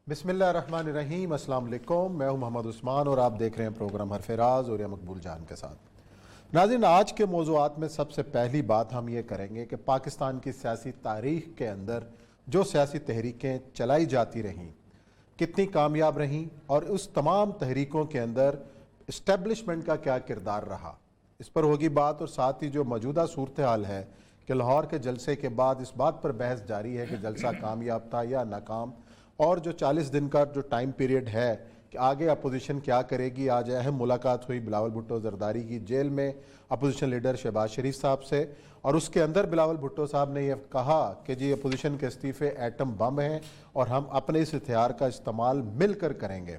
بسم اللہ الرحمن الرحیم۔ السلام علیکم، میں ہوں محمد عثمان اور آپ دیکھ رہے ہیں پروگرام حرف راز اور مقبول جان کے ساتھ۔ ناظرین، آج کے موضوعات میں سب سے پہلی بات ہم یہ کریں گے کہ پاکستان کی سیاسی تاریخ کے اندر جو سیاسی تحریکیں چلائی جاتی رہیں کتنی کامیاب رہیں اور اس تمام تحریکوں کے اندر اسٹیبلشمنٹ کا کیا کردار رہا، اس پر ہوگی بات۔ اور ساتھ ہی جو موجودہ صورتحال ہے کہ لاہور کے جلسے کے بعد اس بات پر بحث جاری ہے کہ جلسہ کامیاب تھا یا ناکام، اور جو 40 دن کا جو ٹائم پیریڈ ہے کہ آگے اپوزیشن کیا کرے گی۔ آج اہم ملاقات ہوئی بلاول بھٹو زرداری کی جیل میں اپوزیشن لیڈر شہباز شریف صاحب سے، اور اس کے اندر بلاول بھٹو صاحب نے یہ کہا کہ جی اپوزیشن کے استعفے ایٹم بم ہیں اور ہم اپنے اس ہتھیار کا استعمال مل کر کریں گے۔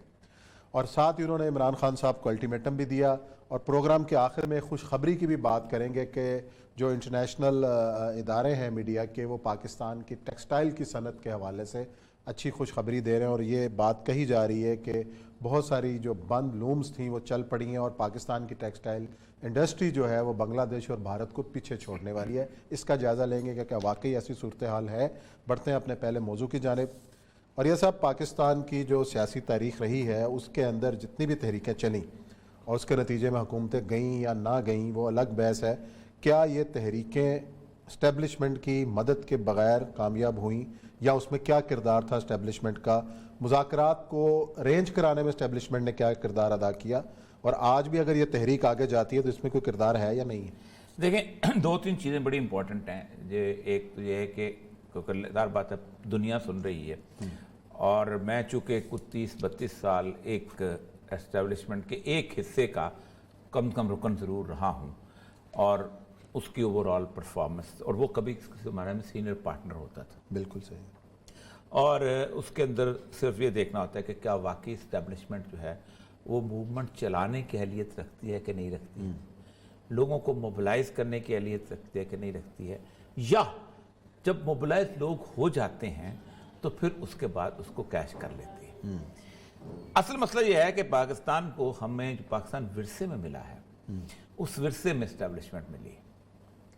اور ساتھ ہی انہوں نے عمران خان صاحب کو الٹیمیٹم بھی دیا، اور پروگرام کے آخر میں خوشخبری کی بھی بات کریں گے کہ جو انٹرنیشنل ادارے ہیں میڈیا کے، وہ پاکستان کی ٹیکسٹائل کی صنعت کے حوالے سے اچھی خوشخبری دے رہے ہیں، اور یہ بات کہی جا رہی ہے کہ بہت ساری جو بند لومز تھیں وہ چل پڑی ہیں اور پاکستان کی ٹیکسٹائل انڈسٹری جو ہے وہ بنگلہ دیش اور بھارت کو پیچھے چھوڑنے والی ہے۔ اس کا جائزہ لیں گے کہ کیا واقعی ایسی صورتحال ہے۔ بڑھتے ہیں اپنے پہلے موضوع کی جانب۔ اور یہ سب پاکستان کی جو سیاسی تاریخ رہی ہے اس کے اندر جتنی بھی تحریکیں چلیں اور اس کے نتیجے میں حکومتیں گئیں یا نہ گئیں وہ الگ بحث ہے۔ کیا یہ تحریکیں اسٹیبلشمنٹ کی مدد کے بغیر کامیاب ہوئیں یا اس میں کیا کردار تھا اسٹیبلشمنٹ کا؟ مذاکرات کو ارینج کرانے میں اسٹیبلشمنٹ نے کیا کردار ادا کیا، اور آج بھی اگر یہ تحریک آگے جاتی ہے تو اس میں کوئی کردار ہے یا نہیں ہے؟ دیکھیں، دو تین چیزیں بڑی امپورٹنٹ ہیں۔ ایک تو یہ ہے کہ ظاہر بات ہے دنیا سن رہی ہے، اور میں چونکہ 30-32 سال ایک اسٹیبلشمنٹ کے ایک حصے کا کم رکن ضرور رہا ہوں، اور اس کی اوورآل پرفارمنس، اور وہ کبھی کسی زمانے میں سینئر پارٹنر ہوتا تھا۔ بالکل صحیح۔ اور اس کے اندر صرف یہ دیکھنا ہوتا ہے کہ کیا واقعی اسٹیبلشمنٹ جو ہے وہ موومنٹ چلانے کی اہلیت رکھتی ہے کہ نہیں رکھتی ہے، لوگوں کو موبلائز کرنے کی اہلیت رکھتی ہے کہ نہیں رکھتی ہے، یا جب موبلائز لوگ ہو جاتے ہیں تو پھر اس کے بعد اس کو کیش کر لیتی ہے۔ اصل مسئلہ یہ ہے کہ پاکستان کو ہمیں جو پاکستان ورثے میں ملا ہے اس ورثے میں اسٹیبلشمنٹ ملی ہے۔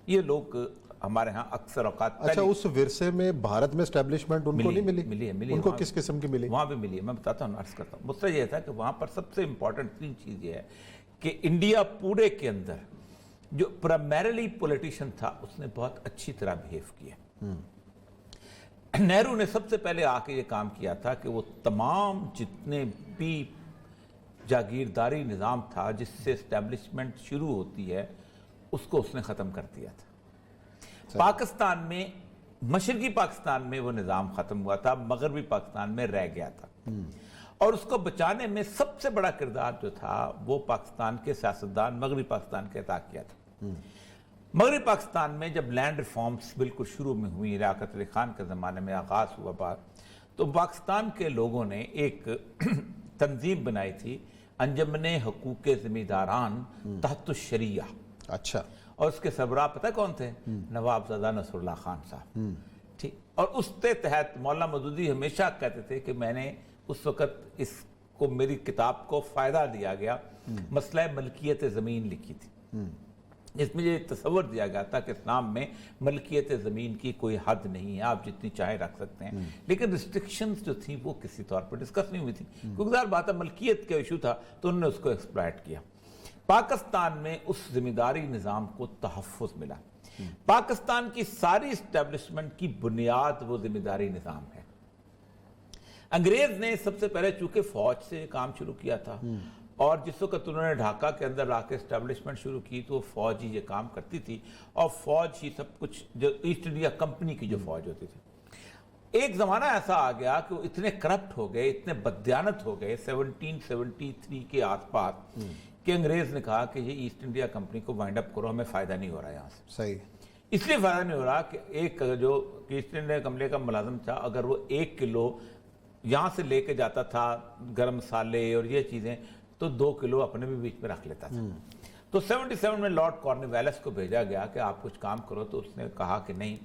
یہ لوگ ہمارے ہاں اکثر اوقات اچھا، اس ورثے میں بھارت میں اسٹیبلشمنٹ ان کو نہیں ملی؟ ملی ان کو کس قسم کی ملی؟ وہاں بھی ملی ہے، میں بتاتا ہوں، عرض کرتا ہوں۔ مسئلہ یہ تھا کہ وہاں پر سب سے امپورٹنٹ تین چیز یہ ہے کہ انڈیا پورے کے اندر جو پرائمریلی پولیٹیشین تھا اس نے بہت اچھی طرح بہیو کیا۔ نہرو نے سب سے پہلے آ کے یہ کام کیا تھا کہ وہ تمام جتنے بھی جاگیرداری نظام تھا جس سے اسٹیبلشمنٹ شروع ہوتی ہے اس کو اس نے ختم کر دیا تھا۔ پاکستان میں، مشرقی پاکستان میں وہ نظام ختم ہوا تھا، مغربی پاکستان میں رہ گیا تھا، اور اس کو بچانے میں سب سے بڑا کردار جو تھا وہ پاکستان کے سیاستدان مغربی پاکستان کے ادا کیا تھا۔ مغربی پاکستان میں جب لینڈ ریفارمز بالکل شروع میں ہوئی، لیاقت علی خان کے زمانے میں آغاز ہوا بات، تو پاکستان کے لوگوں نے ایک تنظیم بنائی تھی، انجمن حقوق زمینداران تحت الشریعہ۔ اچھا، اور اس کے سربراہ پتہ کون تھے؟ نواب زادہ نصر اللہ خان صاحب۔ ٹھیک، اور اس کے تحت مولانا مودودی ہمیشہ کہتے تھے کہ میں نے اس وقت اس کو، میری کتاب کو فائدہ دیا گیا، مسئلہ ملکیت زمین لکھی تھی، اس میں یہ تصور دیا گیا تھا کہ اسلام میں ملکیت زمین کی کوئی حد نہیں ہے، آپ جتنی چاہے رکھ سکتے ہیں، لیکن ریسٹرکشنز جو تھیں وہ کسی طور پر ڈسکس نہیں ہوئی تھی، کیونکہ ظاہر بات ہے ملکیت کا ایشو تھا تو انہوں نے اس کو ایکسپلائٹ کیا۔ پاکستان میں اس ذمہ داری نظام کو تحفظ ملا۔ پاکستان کی ساری اسٹیبلشمنٹ کی بنیاد وہ ذمہ داری نظام ہے۔ انگریز نے سب سے پہلے چونکہ فوج سے کام شروع کیا تھا، اور جس وقت انہوں نے ڈھاکہ کے اندر لا کے اسٹیبلشمنٹ شروع کی تو فوج ہی یہ کام کرتی تھی، اور فوج ہی سب کچھ، جو ایسٹ انڈیا کمپنی کی جو فوج ہوتی تھی۔ ایک زمانہ ایسا آ گیا کہ وہ اتنے کرپٹ ہو گئے، اتنے بددیانت ہو گئے 1773 کے آس پاس، کہ انگریز نے کہا کہ یہ ایسٹ انڈیا کمپنی کو وائنڈ اپ کرو، ہمیں فائدہ نہیں ہو رہا یہاں سے۔ صحیح، اس لیے فائدہ نہیں ہو رہا کہ ایک جو ایسٹ انڈیا کمپنی کا ملازم تھا، اگر وہ 1 کلو یہاں سے لے کے جاتا تھا گرم مسالے اور یہ چیزیں، تو 2 کلو اپنے بھی بیچ میں رکھ لیتا تھا۔ تو 77 میں لارڈ کارنوالیس کو بھیجا گیا کہ آپ کچھ کام کرو، تو اس نے کہا کہ نہیں،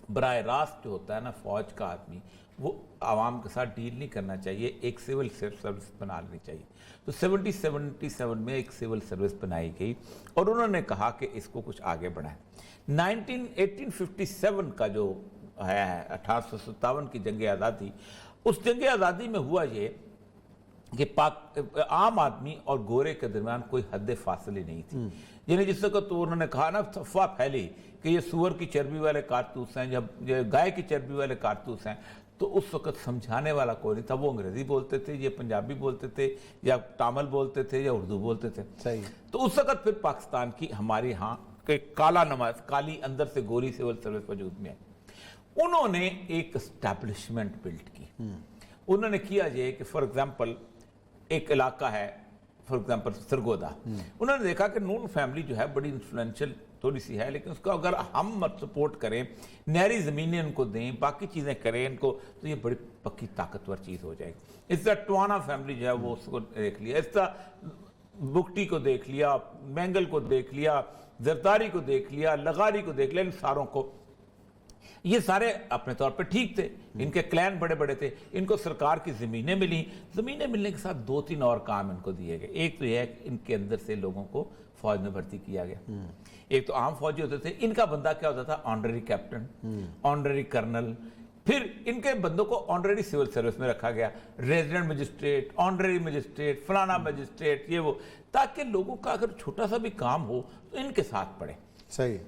براہ راست جو ہوتا ہے نا فوج کا آدمی، وہ عوام کے ساتھ ڈیل نہیں کرنا چاہیے، ایک سول سروس بنا لینی چاہیے۔ تو 77 میں ایک سول سروس بنائی گئی، اور انہوں نے کہا کہ اس کو کچھ آگے بڑھائیں۔ 1857 کا جو ہے 1857 کی جنگ آزادی، اس جنگ آزادی میں ہوا یہ کہ عام آدمی اور گورے کے درمیان کوئی حد فاصلے نہیں تھی. یعنی جس وقت تو انہوں نے کہا نا افواہ پھیلی کہ یہ سور کی چربی والے کارتوس ہیں، جب یہ گائے کی چربی والے کارتوس ہیں، تو اس وقت سمجھانے والا کوئی نہیں تھا. وہ انگریزی بولتے تھے، یہ پنجابی بولتے تھے، یا تامل بولتے تھے، یا اردو بولتے تھے. صحیح. تو اس وقت پھر پاکستان کی ہمارے ہاں کہ کالا نماز، کالی اندر سے گوری سول سروس وجود میں ہے. انہوں نے ایک اسٹیبلشمنٹ بلڈ کی. انہوں نے کیا یہ کہ فار ایگزامپل ایک علاقہ ہے، فار ایگزامپل سرگودا. انہوں نے دیکھا کہ نون فیملی جو ہے بڑی انفلوئنشل تھوڑی سی ہے، لیکن اس کو اگر ہم سپورٹ کریں، نہری زمینیں ان کو دیں، باقی چیزیں کریں ان کو، تو یہ بڑی پکی طاقتور چیز ہو جائے گی. اس طرح ٹوانا فیملی جو ہے وہ اس کو دیکھ لیا، اس طرح بگٹی کو دیکھ لیا، مینگل کو دیکھ لیا، زرداری کو دیکھ لیا، لغاری کو دیکھ لیا. ان ساروں کو، یہ سارے اپنے طور پہ ٹھیک تھے، ان کے کلین بڑے بڑے تھے، ان کو سرکار کی زمینیں ملی. زمینیں ملنے کے ساتھ 2-3 اور کام ان کو دیے گئے. ایک تو یہ ہے کہ ان کے اندر سے لوگوں کو فوج میں بھرتی کیا گیا. ایک تو عام فوجی ہوتے تھے، ان کا بندہ کیا ہوتا تھا؟ Honorary captain, honorary colonel. پھر ان کے بندوں کو آنرری سول سروس میں رکھا گیا، ریزیڈنٹ مجسٹریٹ، آنرری مجسٹریٹ، فلانا مجسٹریٹ، یہ وہ، تاکہ لوگوں کا اگر چھوٹا سا بھی کام ہو تو ان کے ساتھ پڑے. صحیح.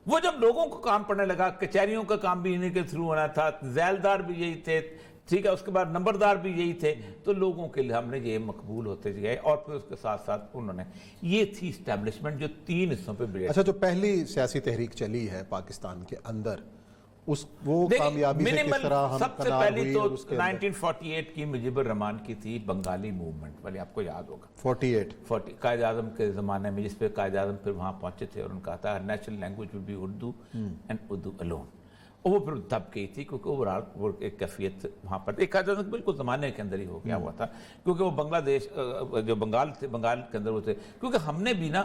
وہ جب لوگوں کو کام پڑنے لگا، کچہریوں کا کام بھی انہیں کے تھرو ہونا تھا، ذیلدار بھی یہی تھے، ٹھیک ہے، اس کے بعد نمبردار بھی یہی تھے، تو لوگوں کے لیے ہم نے یہ مقبول ہوتے گئے. اور پھر اس کے ساتھ ساتھ انہوں نے، یہ تھی اسٹیبلشمنٹ جو 3 حصوں پہ بریڈ. اچھا، جو پہلی سیاسی تحریک چلی ہے پاکستان کے اندر، وہ کامیابی سے کس طرح ہم سب سے کنار پہلی ہوئی؟ تو اور اس کے 1948 کی مجیب الرحمان کی تھی بنگالی موومنٹ والی، آپ کو یاد ہوگا. 48 قائد اعظم کے زمانے میں، جس پہ قائد اعظم پھر وہاں پہنچے تھے اور ان کا کہا national language will be Urdu and Urdu alone. اور وہ پھر دب گئی تھی کیونکہ اوورال وہ ایک کیفیت وہاں پر ایک بالکل زمانے کے اندر ہی ہو گیا ہوا تھا، کیونکہ وہ بنگلہ دیش جو بنگال تھے، بنگال کے اندر وہ تھے، کیونکہ ہم نے بھی نا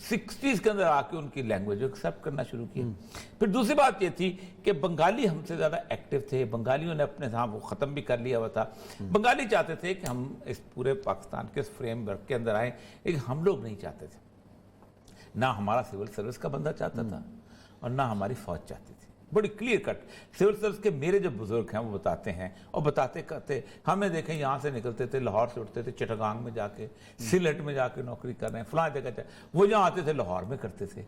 60s کے اندر آ کے ان کی لینگویج کو ایکسیپٹ کرنا شروع کیا. پھر دوسری بات یہ تھی کہ بنگالی ہم سے زیادہ ایکٹیو تھے، بنگالیوں نے اپنے ہاں وہ ختم بھی کر لیا ہوا تھا. بنگالی چاہتے تھے کہ ہم اس پورے پاکستان کے اس فریم ورک کے اندر آئیں، لیکن ہم لوگ نہیں چاہتے تھے. نہ ہمارا سول سروس کا بندہ چاہتا تھا اور نہ ہماری فوج چاہتی تھی. بڑی کلیئر کٹ. سول سروس کے میرے جو بزرگ ہیں وہ بتاتے ہیں، اور بتاتے کرتے ہمیں دیکھیں یہاں سے نکلتے تھے، لاہور سے اٹھتے تھے، چٹاگانگ میں جا کے، سلٹ میں جا کے نوکری کر رہے ہیں، فلاں جگہ وہ جہاں آتے تھے لاہور میں کرتے تھے،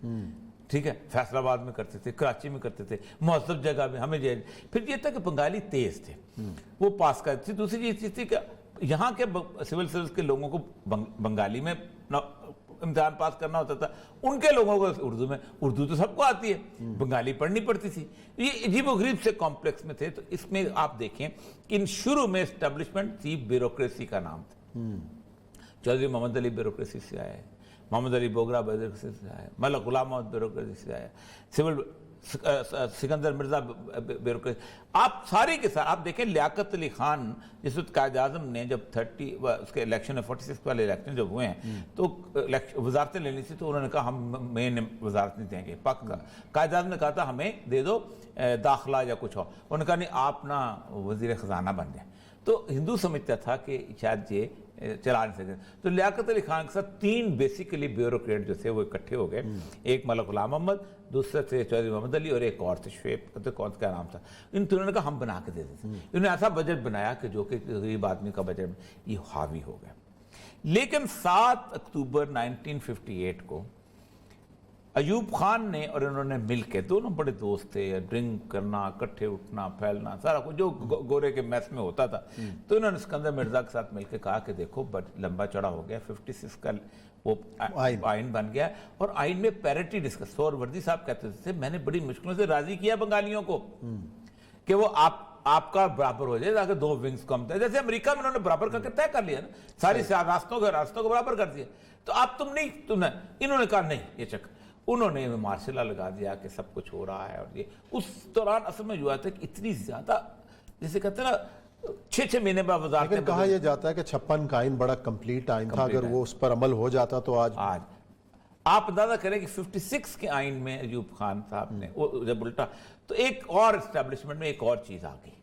ٹھیک ہے، فیصل آباد میں کرتے تھے، کراچی میں کرتے تھے، مہذب جگہ میں ہمیں جیل. پھر یہ تھا کہ بنگالی تیز تھے، وہ پاس کرتے تھے. دوسری چیز تھی کہ یہاں کے سول سروس کے لوگوں کو بنگالی میں امتحان پاس کرنا ہوتا تھا، ان کے لوگوں کو اردو میں. اردو تو سب کو آتی ہے، بنگالی پڑھنی پڑتی تھی. یہ عجیب و غریب سے کمپلیکس میں تھے. تو اس میں آپ دیکھیں کہ ان شروع میں اسٹیبلشمنٹ تھی، بیوروکریسی کا نام تھا. چودھری محمد علی بیوروکریسی سے آیا ہے، محمد علی بوگرا بیوروکریسی سے آیا ہے، ملک غلام محمد بیوروکریسی سے آیا ہے، سول سکندر مرزا بیوروکریسی. آپ سارے کے ساتھ آپ دیکھیں لیاقت علی خان جس وقت قائد اعظم نے جب 30 اس کے الیکشن 46 والے الیکشن جب ہوئے ہیں تو وزارتیں لینی تھی، تو انہوں نے کہا ہم مین وزارت نہیں دیں گے. پکا قائد اعظم نے کہا تھا ہمیں دے دو داخلہ یا کچھ اور، انہوں نے کہا نہیں آپ نا وزیر خزانہ بن جائیں. تو ہندو سمجھتا تھا کہ شاید یہ چلا نہیں سکتے. تو لیاقت علی خان کے ساتھ 3 بیسیکلی بیوروکریٹ جو تھے وہ اکٹھے ہو گئے. ایک ملک غلام محمد، دوسرے تھے چودھری محمد علی، اور ایک اور تھے شعیب، کون کا نام تھا. ان تینوں نے کہا ہم بنا کے دے دیتے. انہوں نے ایسا بجٹ بنایا کہ جو کہ غریب آدمی کا بجٹ یہ حاوی ہو گیا. لیکن 7 اکتوبر 1958 کو ایوب خان نے اور انہوں نے مل کے، دونوں بڑے دوست تھے، ڈرنک کرنا، اکٹھے اٹھنا، پھیلنا، سارا کچھ جو گورے کے میس میں ہوتا تھا. تو انہوں نے سکندر مرزا کے ساتھ مل کے کہا کہ دیکھو لمبا چڑا ہو گیا، 56 کا وہ آئین بن گیا، اور آئین میں پیرٹی ڈسکس. سہروردی صاحب کہتے تھے میں نے بڑی مشکلوں سے راضی کیا بنگالیوں کو کہ وہ آپ کا برابر ہو جائے تاکہ 2 ونگز کم تھے. جیسے امریکہ میں انہوں نے برابر کر کے طے کر لیا نا، ساری راستوں کو برابر کر دیا. تو آپ تم نے انہوں نے کہا نہیں یہ چکر. انہوں نے مارشل لا لگا دیا کہ سب کچھ ہو رہا ہے. اور یہ اس دوران اصل میں ہوا تھا کہ اتنی زیادہ جیسے کہتے ہیں نا 6 مہینے بعد وزارتیں. لیکن کہا یہ جاتا ہے کہ 56 کا آئین بڑا کمپلیٹ آئین تھا، اگر وہ اس پر عمل ہو جاتا تو آج آپ اندازہ کریں کہ 56 کے آئین میں ایوب خان صاحب نے جب الٹا تو ایک اور اسٹیبلشمنٹ میں ایک اور چیز آ گئی،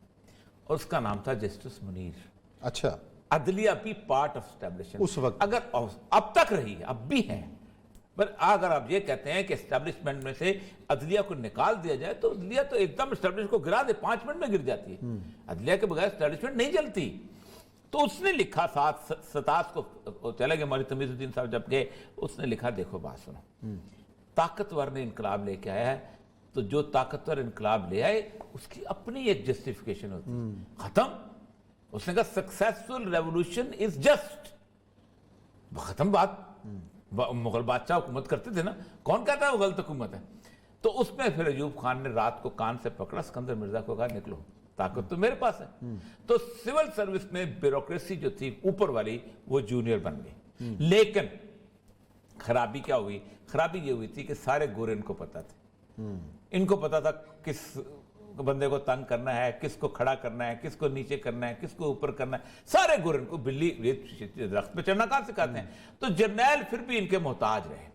اور اس کا نام تھا جسٹس منیر. اچھا، عدلیہ بھی پارٹ آف اسٹیبلشمنٹ اس وقت اگر اب تک رہی ہے، اب بھی ہے. پر اگر آپ یہ کہتے ہیں کہ اسٹیبلشمنٹ میں سے عدلیہ کو نکال دیا جائے تو عدلیہ تو ایک دم اسٹیبلش کو گرا دے 5 منٹ میں گر جاتی ہے. عدلیہ کے بغیر اسٹیبلشمنٹ نہیں چلتی. تو اس نے لکھا 7 کو چلے گئے مولوی تمیز الدین صاحب جب گئے, اس نے لکھا دیکھو بات سنو, طاقتور نے انقلاب لے کے آیا ہے تو جو طاقتور انقلاب لے آئے اس کی اپنی ایک جسٹیفیکیشن ہوتی ہے. ختم. اس نے کہا سکسیسفل ریولوشن از جسٹ. ختم بات. مغل بادشاہ حکومت کرتے تھے نا, کون کہتا ہے وہ غلط حکومت ہے؟ تو اس میں پھر ایوب خان نے رات کو کان سے پکڑا سکندر مرزا کو, کہا نکلو, طاقت تو میرے پاس ہے. تو سول سروس میں بیوروکریسی جو تھی اوپر والی وہ جونیئر بن گئی. لیکن خرابی کیا ہوئی؟ خرابی یہ ہوئی تھی کہ سارے گورے ان کو پتا تھے. ان کو پتا تھا کس بندے کو تنگ کرنا ہے, کس کو کھڑا کرنا ہے, کس کو نیچے کرنا ہے, کس کو اوپر کرنا ہے. سارے گورے ان کو بلی درخت پہ چڑھنا کہاں سکھاتے ہیں. تو جرنیل پھر بھی ان کے محتاج رہے.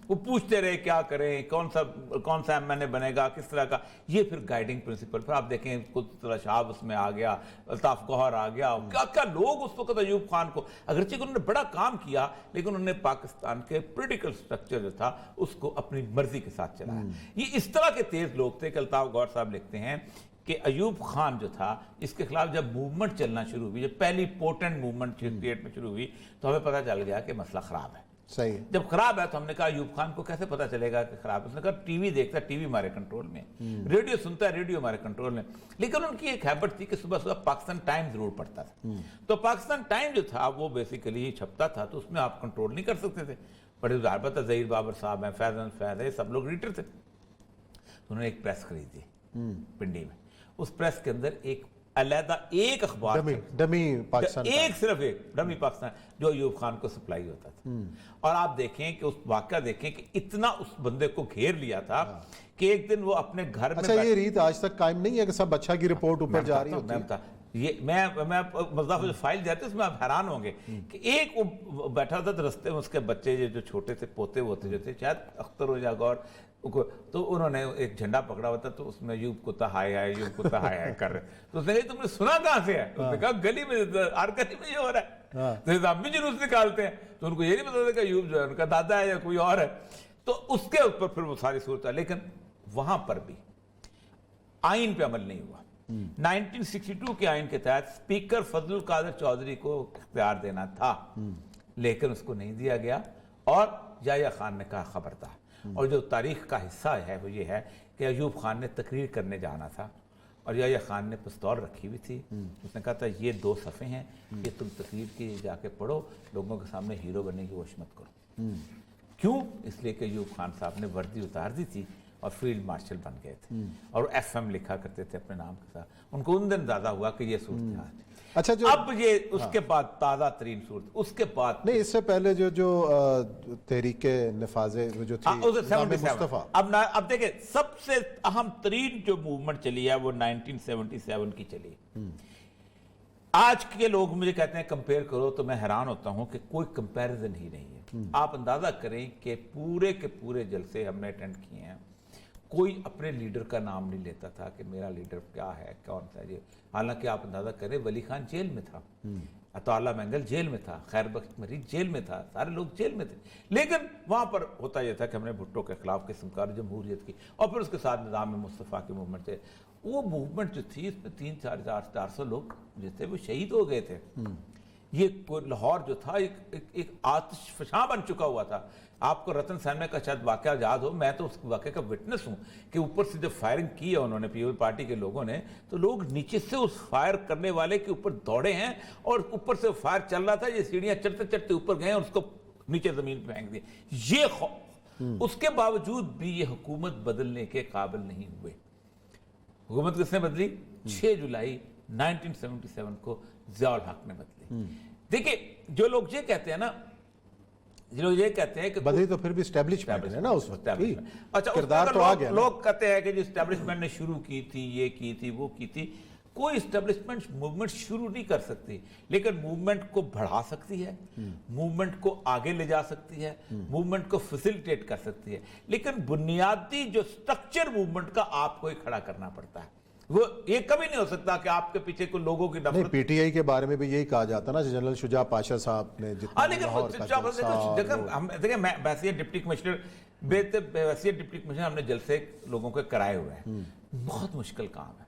وہ پوچھتے رہے کیا کریں, کون سا ایم این اے بنے گا, کس طرح کا. یہ پھر گائیڈنگ پرنسپل. پھر آپ دیکھیں قطب شہاب اس میں آ گیا, الطاف گوہر آ گیا, کیا کیا لوگ اس وقت ایوب خان کو, اگرچہ انہوں نے بڑا کام کیا لیکن انہوں نے پاکستان کے پولیٹیکل سٹرکچر جو تھا اس کو اپنی مرضی کے ساتھ چلایا. یہ اس طرح کے تیز لوگ تھے کہ الطاف گوہر صاحب لکھتے ہیں کہ ایوب خان جو تھا اس کے خلاف جب موومنٹ چلنا شروع ہوئی, جب پہلی پورٹنٹ موومنٹ کرکٹ میں شروع ہوئی تو ہمیں پتہ چل گیا کہ مسئلہ خراب ہے. صحیح. جب خراب ہے تو ہم نے کہا ایوب خان کو کیسے پتا چلے گا کہ خراب ہے؟ اس نے کہا ٹی وی دیکھتا ہے, ٹی وی ہمارے کنٹرول میں, ریڈیو سنتا ہے, ریڈیو ہمارے کنٹرول میں. لیکن ان کی ایک ہیبٹ تھی کہ صبح صبح پاکستان ٹائم ضرور پڑھتا تھا. تو پاکستان ٹائم جو تھا وہ بیسیکلی چھپتا تھا تو اس میں آپ کنٹرول نہیں کر سکتے تھے. بڑے ظاہر ظہیر بابر صاحب ہیں, فیض ہے, سب لوگ ریڈر تھے. انہوں نے ایک پریس خریدی پنڈی میں. اس پریس کے اندر ایک علیحدہ ایک اخبار, ڈمی پاکستان, صرف ایک ڈمی پاکستان جو ایوب خان کو سپلائی ہوتا تھا. اور آپ دیکھیں کہ اس واقعہ دیکھیں کہ اتنا اس بندے کو گھیر لیا تھا کہ ایک دن وہ اپنے گھر میں. اچھا یہ ریت آج تک قائم نہیں ہے کہ سب اچھا کی رپورٹ اوپر جا رہی ہوتی ہے؟ یہ میں مزداف جو فائل دیتے اس میں آپ حیران ہوں گے کہ ایک وہ بیٹھا تھا تو رستے میں اس کے بچے جو چھوٹے سے پوتے ہوتے جو تھے, شاید اختر ہو یا غور, تو انہوں نے ایک جھنڈا پکڑا ہوا تھا تو اس میں ایوب کتا ہائے ہائے, ایوب کتا ہائے ہائے کر رہے. تو اس نے کہا تم نے سنا کہاں سے ہے؟ اس نے کہا گلی میں, ہر گلی میں یہ ہو رہا ہے. تو آپ بھی جلوس نکالتے ہیں. تو ان کو یہ نہیں پتا تھا کہ ایوب جو ہے ان کا دادا ہے یا کوئی اور ہے. تو اس کے اوپر پھر وہ ساری صورت ہے. لیکن وہاں پر بھی آئین پہ عمل نہیں ہوا. 1962 کے آئین کے تحت اسپیکر فضل القادر چودھری کو اختیار دینا تھا لیکن اس کو نہیں دیا گیا. اور یحییٰ خان نے کہا خبردار. اور جو تاریخ کا حصہ ہے وہ یہ ہے کہ ایوب خان نے تقریر کرنے جانا تھا اور یحییٰ خان نے پستول رکھی ہوئی تھی. اس نے کہا تھا یہ 2 صفحے ہیں, یہ تم تقریر کی جا کے پڑھو, لوگوں کے سامنے ہیرو بننے کی کوشش مت کرو. کیوں؟ اس لیے کہ ایوب خان صاحب نے وردی اتار دی تھی اور فیلڈ مارشل بن گئے تھے اور ایف ایم لکھا کرتے تھے اپنے نام کے ساتھ. ان کو ان دن زیادہ ہوا کہ یہ صورت. اچھا جو اب یہ اس کے بعد تازہ ترین صورت, اس کے بعد نہیں, اس سے پہلے جو تحریک نفاذ جو تھی مصطفیٰ, اب دیکھیں سب سے اہم ترین جو موومنٹ چلی ہے وہ 1977 کی چلی. آج کے لوگ مجھے کہتے ہیں کمپیئر کرو تو میں حیران ہوتا ہوں کہ کوئی کمپیریزن ہی نہیں ہے. آپ اندازہ کریں کہ پورے کے پورے جلسے ہم نے اٹینڈ کیے ہیں, کوئی اپنے لیڈر کا نام نہیں لیتا تھا کہ میرا لیڈر کیا ہے, کون سا ہے. حالانکہ آپ اندازہ کریں ولی خان جیل میں تھا, عطا اللہ مینگل جیل میں تھا, خیر بخش مریض جیل میں تھا, سارے لوگ جیل میں تھے. لیکن وہاں پر ہوتا یہ تھا کہ ہم نے بھٹو کے خلاف قسم کار جمہوریت کی اور پھر اس کے ساتھ نظام مصطفیٰ کی موومنٹ تھے. وہ موومنٹ جو تھی اس میں 300-400 لوگ جو تھے وہ شہید ہو گئے تھے. یہ لاہور جو تھا ایک آتش فشاں بن چکا ہوا تھا. آپ کو رتن سینما کا شاید واقعہ یاد ہو, میں تو اس واقعے کا وٹنس ہوں کہ اوپر سے جب فائرنگ کی ہے انہوں نے پیپل پارٹی کے لوگوں نے, تو لوگ نیچے سے اس فائر کرنے والے کے اوپر دوڑے ہیں اور اوپر سے فائر چل رہا تھا, یہ سیڑھیاں چڑھتے چڑھتے اوپر گئے اور اس کو نیچے زمین پہ پھینک دیا. یہ اس کے باوجود بھی یہ حکومت بدلنے کے قابل نہیں ہوئے. حکومت کس نے بدلی؟ 6 جولائی 1977 کو ضیاء الحق نے بدلی. دیکھیں جو لوگ یہ کہتے ہیں نا, جو یہ کہتے ہیں کہ بدلی تو پھر بھی اسٹیبلشمنٹ ہے نا اس وقت. اچھا کردار تو آ گیا. لوگ کہتے ہیں کہ جو اسٹیبلشمنٹ نے شروع کی تھی, یہ کی تھی, وہ کی تھی. کوئی اسٹیبلشمنٹ موومنٹ شروع نہیں کر سکتی لیکن موومنٹ کو بڑھا سکتی ہے, موومنٹ کو آگے لے جا سکتی ہے, موومنٹ کو فیسیلیٹیٹ کر سکتی ہے. لیکن بنیادی جو سٹرکچر موومنٹ کا آپ کو ہی کھڑا کرنا پڑتا ہے. وہ یہ کبھی نہیں ہو سکتا کہ آپ کے پیچھے کوئی لوگوں کی نہیں، نفرت. پی ٹی آئی کے بارے میں بھی یہی کہا جاتا نا، جنرل شجاع پاشا صاحب نے جتنا لیکن لاہور کا جلسہ دیکھیں میں بحیثیت ڈپٹی کمشنر ہم نے جلسے لوگوں کے کرائے ہوئے ہیں. بہت مشکل کام ہے،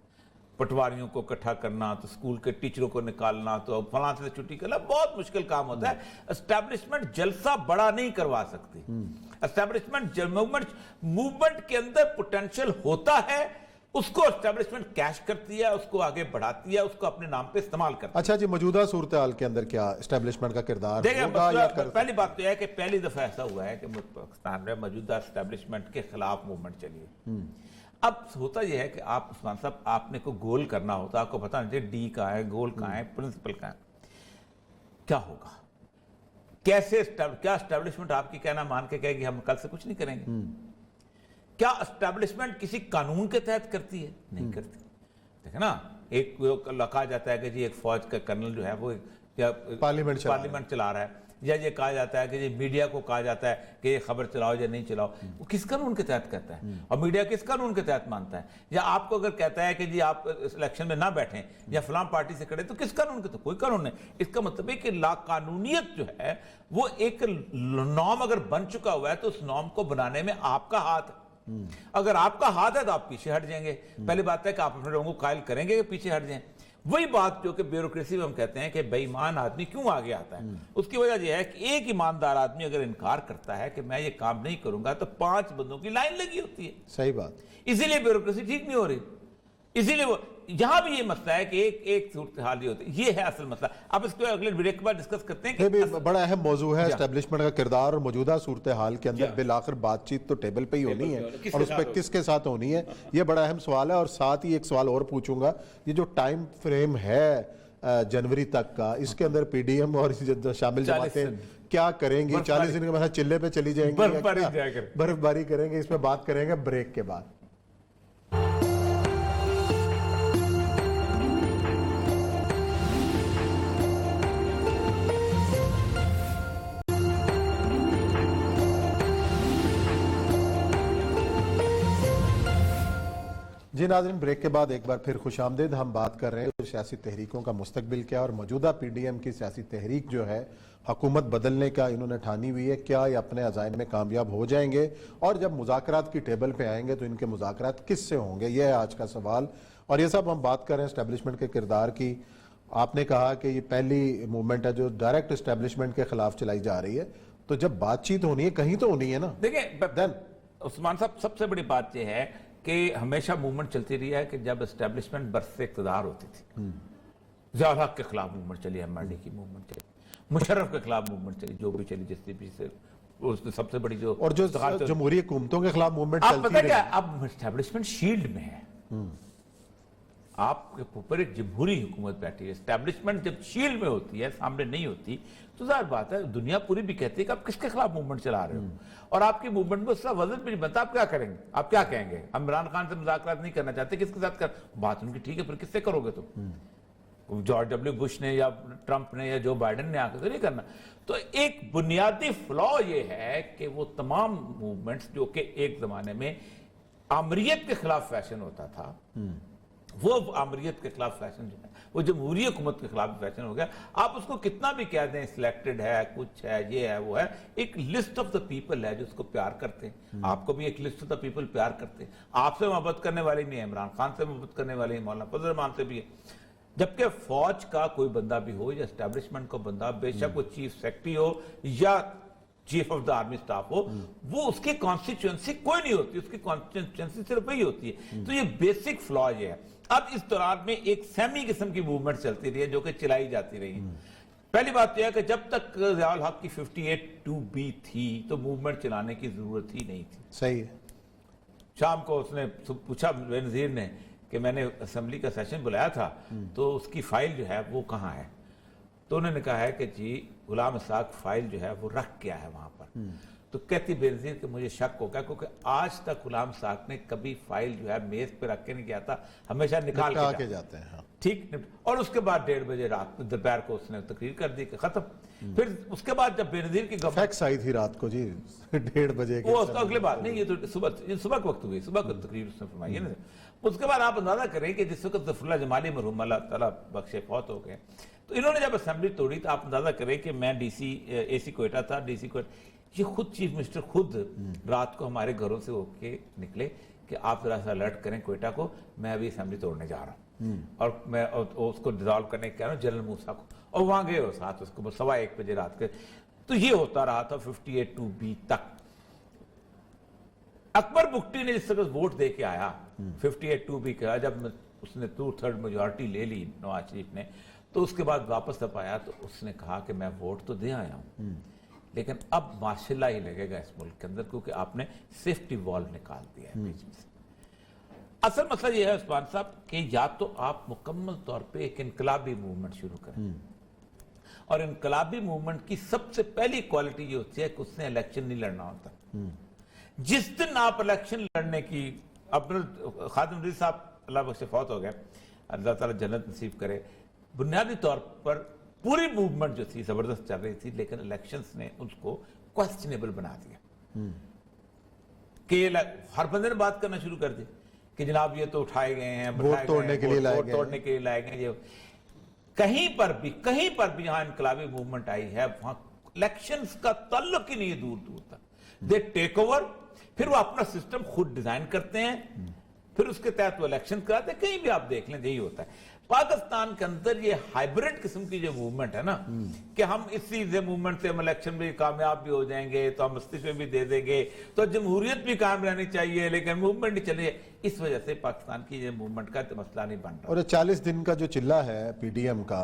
پٹواریوں کو اکٹھا کرنا، تو اسکول کے ٹیچروں کو نکالنا، تو فلاں سے چھٹی کرنا، بہت مشکل کام ہوتا ہے. اسٹیبلشمنٹ جلسہ بڑا نہیں کروا سکتی. اسٹیبلشمنٹ موومنٹ کے اندر پوٹینشل ہوتا ہے، اس کو اسٹیبلشمنٹ کیش کرتی ہے، اس کو آگے بڑھاتی ہے، اس کو اپنے نام پہ استعمال کرتی ہے. اچھا جی، موجودہ صورتحال کے اندر کیا اسٹیبلشمنٹ کا کردار ہوگا یا پہلی بات تو یہ ہے کہ پہلی دفعہ ایسا ہوا ہے کہ پاکستان میں موجودہ اسٹیبلشمنٹ کے خلاف موومنٹ چلی ہے. اب ہوتا یہ ہے کہ آپ عثمان صاحب، آپ نے کوئی گول کرنا ہوتا، آپ کو پتہ نہیں چاہیے ڈی کہاں ہے، گول کہاں ہے، پرنسپل کہاں ہے، کیا ہوگا، کیسے کیا اسٹیبلشمنٹ آپ کی کہنا مان کے کہے گی ہم کل سے کچھ نہیں کریں گے؟ کیا اسٹیبلشمنٹ کسی قانون کے تحت کرتی ہے؟ نہیں کرتی. دیکھیں نا، ایک کہا جاتا ہے کہ جی ایک فوج کا کرنل جو ہے وہ پارلیمنٹ چلا رہا ہے، یا یہ کہا جاتا ہے کہ جی میڈیا کو کہا جاتا ہے کہ یہ خبر چلاؤ یا نہیں چلاؤ. وہ کس قانون کے تحت کرتا ہے اور میڈیا کس قانون کے تحت مانتا ہے؟ یا آپ کو اگر کہتا ہے کہ جی آپ اس الیکشن میں نہ بیٹھیں یا فلاں پارٹی سے کھڑے، تو کس قانون کے؟ تو کوئی قانون نہیں. اس کا مطلب ہے کہ لا قانونیت جو ہے وہ ایک نارم اگر بن چکا ہوا ہے تو اس نارم کو بنانے میں آپ کا ہاتھ ہے. اگر آپ کا ہاتھ ہے تو آپ پیچھے ہٹ جائیں گے. پہلی بات ہے کہ آپ اپنے لوگوں کو قائل کریں گے کہ پیچھے ہٹ جائیں. وہی بات جو کہ بیوروکریسی میں ہم کہتے ہیں کہ بے ایمان آدمی کیوں آگے آتا ہے، اس کی وجہ یہ ہے کہ ایک ایماندار آدمی اگر انکار کرتا ہے کہ میں یہ کام نہیں کروں گا، تو 5 بندوں کی لائن لگی ہوتی ہے. صحیح بات. اسی لیے بیوروکریسی ٹھیک نہیں ہو رہی. اسی لیے وہ یہاں بھی یہ مسئلہ ہے کہ ایک صورتحال یہ ہوتی ہے. یہ ہے اصل مسئلہ. اب اس کو اگلے بریک کے بعد ڈسکس کرتے ہیں. یہ بھی بڑا اہم موضوع ہے اسٹیبلشمنٹ کا کردار، اور موجودہ صورتحال کے اندر بالآخر بات چیت تو ٹیبل پہ ہی ہونی ہے، اور اس پہ کس کے ساتھ ہونی ہے، یہ بڑا اہم سوال ہے. اور ساتھ ہی ایک سوال اور پوچھوں گا، یہ جو ٹائم فریم ہے جنوری تک کا، اس کے اندر پی ڈی ایم اور شامل جماعتیں کیا کریں گی؟ 40 دن کے بعد چلے پہ چلی جائیں گی، برف باری کریں گے؟ اس پہ بات کریں گے بریک کے بعد. جی ناظرین، بریک کے بعد ایک بار پھر خوش آمدید. ہم بات کر رہے ہیں سیاسی تحریکوں کا مستقبل کیا، اور موجودہ پی ڈی ایم کی سیاسی تحریک جو ہے حکومت بدلنے کا انہوں نے ٹھانی ہوئی ہے. کیا یہ اپنے عزائم میں کامیاب ہو جائیں گے، اور جب مذاکرات کی ٹیبل پہ آئیں گے تو ان کے مذاکرات کس سے ہوں گے؟ یہ ہے آج کا سوال. اور یہ سب ہم بات کر رہے ہیں اسٹیبلشمنٹ کے کردار کی. آپ نے کہا کہ یہ پہلی موومنٹ ہے جو ڈائریکٹ اسٹیبلشمنٹ کے خلاف چلائی جا رہی ہے، تو جب بات چیت ہونی ہے کہیں تو ہونی ہے نا. دیکھیں عثمان صاحب، سب سے بڑی بات یہ ہے کہ ہمیشہ موومنٹ چلتی رہی ہے کہ جب اسٹیبلشمنٹ برس اقتدار ہوتی تھی. ضیاء الحق کے خلاف موومنٹ چلی، ایم آر ڈی کی موومنٹ چلی، مشرف کے خلاف موومنٹ چلی، جو بھی چلی جس طریقے سے، اس میں سب سے بڑی جو اور جو جمہوری حکومتوں کے خلاف موومنٹ آپ چلتی پتہ رہی. کیا، اب اسٹیبلشمنٹ شیلڈ میں ہے. آپ کے اوپر ایک جمہوری حکومت بیٹھی ہے. اسٹیبلشمنٹ جب شیلڈ میں ہوتی ہے، سامنے نہیں ہوتی، تو ظاہر بات ہے دنیا پوری بھی کہتی ہے کہ آپ کس کے خلاف موومنٹ چلا رہے ہو، اور آپ کی موومنٹ میں اس کا وزن بھی نہیں بنتا. آپ کیا کریں گے؟ آپ کیا کہیں گے؟ ہم عمران خان سے مذاکرات نہیں کرنا چاہتے، کس کے ساتھ بات ان کی ٹھیک ہے، پھر کس سے کرو گے تم؟ جارج ڈبلیو بش نے یا ٹرمپ نے یا جو بائیڈن نے آ کے تو نہیں کرنا. تو ایک بنیادی فلا یہ ہے کہ وہ تمام موومنٹس جو کہ ایک زمانے میں آمریت کے خلاف فیشن ہوتا تھا، وہ آمریت کے خلاف فیشن جو ہے وہ جمہوری حکومت کے خلاف فیشن ہو گیا. آپ اس کو کتنا بھی کہہ دیں سلیکٹڈ ہے، کچھ ہے، یہ ہے، وہ ہے، ایک لسٹ آف دا پیپل ہے جو اس کو پیار کرتے ہیں. آپ کو بھی ایک لسٹ آف دا پیپل پیار کرتے ہیں. آپ سے محبت کرنے والے نہیں ہیں، عمران خان سے محبت کرنے والے ہیں، مولانا فضل الرحمان سے بھی ہے. جبکہ فوج کا کوئی بندہ بھی ہو یا اسٹیبلشمنٹ کا بندہ، بے شک وہ چیف سیکرٹری ہو یا chief of the army staff ہو، وہ اس کی کانسٹیچوئنسی کوئی نہیں ہوتی، اس کی کانسٹیچوئنسی صرف وہی ہوتی ہے. تو یہ بیسک فلا یہ ہے. اب اس دوران میں ایک سیمی قسم کی موومنٹ چلتی رہی ہے جو کہ چلائی جاتی رہی. پہلی بات تو یہ ہے کہ جب تک ضیاء الحق کی 58(2)B تھی تو موومنٹ چلانے کی ضرورت ہی نہیں تھی. صحیح ہے. شام کو اس نے پوچھا بے نظیر نے کہ میں نے اسمبلی کا سیشن بلایا تھا تو اس کی فائل جو ہے وہ کہاں ہے؟ تو انہوں نے کہا ہے کہ جی غلام اسحاق فائل جو ہے وہ رکھ گیا ہے وہاں پر. تو کہتی بے نظیر کہ مجھے شک ہو گیا، کیونکہ آج تک غلام اسحاق نے کبھی فائل جو ہے میز پہ رکھ کے نہیں گیا تھا، ہمیشہ نکال کے جاتے ہیں. ٹھیک. اور اس کے بعد 1:30 بجے رات دوپہر کو اس نے تقریر کر دی کہ ختم. پھر اس کے بعد جب بینظیر کی گورنمنٹ فیکس آئی تھی رات کو جی 1:30 بجے کے وہ اس کا اگلے بات نہیں، یہ تو صبح کے وقت ہوئی، صبح کا تقریر اس نے فرمائی ہے نا۔ اس کے بعد آپ اندازہ کریں کہ جس وقت ظفر اللہ جمالی مرحوم اللہ تعالیٰ بخشے فوت ہو گئے، تو انہوں نے جب اسمبلی توڑی تو آپ اندازہ کریں کہ میں اے سی کوئٹہ تھا، ڈی سی کوئٹہ، یہ خود چیف منسٹر خود رات کو ہمارے گھروں سے ہو کے نکلے کہ آپ ذرا سا الرٹ کریں کوئٹہ کو، میں ابھی اسمبلی توڑنے جا رہا ہوں اور میں اس کو ڈیزالو کرنے کہہ رہا ہوں جنرل موسیٰ کو، اور وہاں گئے ہو ساتھ اس کو 1:15 بجے رات کے۔ تو یہ ہوتا رہا تھا 58(2)B تک۔ اکبر بگٹی نے جس وقت ووٹ دے کے آیا 58(2)B کا، جب اس نے 2/3 میجورٹی لے لی نواز شریف نے، تو اس کے بعد واپس جب آیا تو اس نے کہا کہ میں ووٹ تو دے آیا ہوں لیکن اب ماشاءاللہ ہی لگے گا اس ملک کے اندر، کیونکہ آپ نے سیفٹی وال نکال دیا ہے بیچ میں سے۔ اصل مسئلہ یہ ہے عثمان صاحب کہ یا تو آپ مکمل طور پہ ایک انقلابی موومنٹ شروع کریں، اور انقلابی موومنٹ کی سب سے پہلی کوالٹی یہ ہوتی ہے کہ اس نے الیکشن نہیں لڑنا ہوتا۔ جس دن آپ الیکشن لڑنے کی، خادم رضوی صاحب اللہ بخش فوت ہو گئے، اللہ تعالیٰ جنت نصیب کرے، بنیادی طور پر پوری موومنٹ جو تھی زبردست چل رہی تھی، لیکن الیکشنز نے اس کو کوسچنیبل بنا دیا کہ ہر بندے نے بات کرنا شروع کر دی کہ جناب یہ تو اٹھائے گئے ہیں، ووٹ توڑنے کے لیے لائے گئے ہیں۔ کہیں پر بھی یہاں انقلابی موومنٹ آئی ہے، وہاں الیکشنز کا تعلق ہی نہیں ہے دور دور تک۔ دے ٹیک اوور، پھر وہ اپنا سسٹم خود ڈیزائن کرتے ہیں، پھر اس کے تحت وہ الیکشن کراتے ہیں۔ کہیں بھی آپ دیکھ لیں یہی ہوتا ہے۔ پاکستان کے اندر یہ ہائبرڈ قسم کی جو موومنٹ ہے نا، کہ ہم اسی موومنٹ سے ہم الیکشن میں کامیاب بھی ہو جائیں گے تو ہم استعفے بھی دے دیں گے، تو جمہوریت بھی قائم رہنی چاہیے لیکن موومنٹ نہیں چلے، اس وجہ سے پاکستان کی یہ موومنٹ کا مسئلہ نہیں بن رہا۔ اور 40 دن کا جو چلہ ہے پی ڈی ایم کا،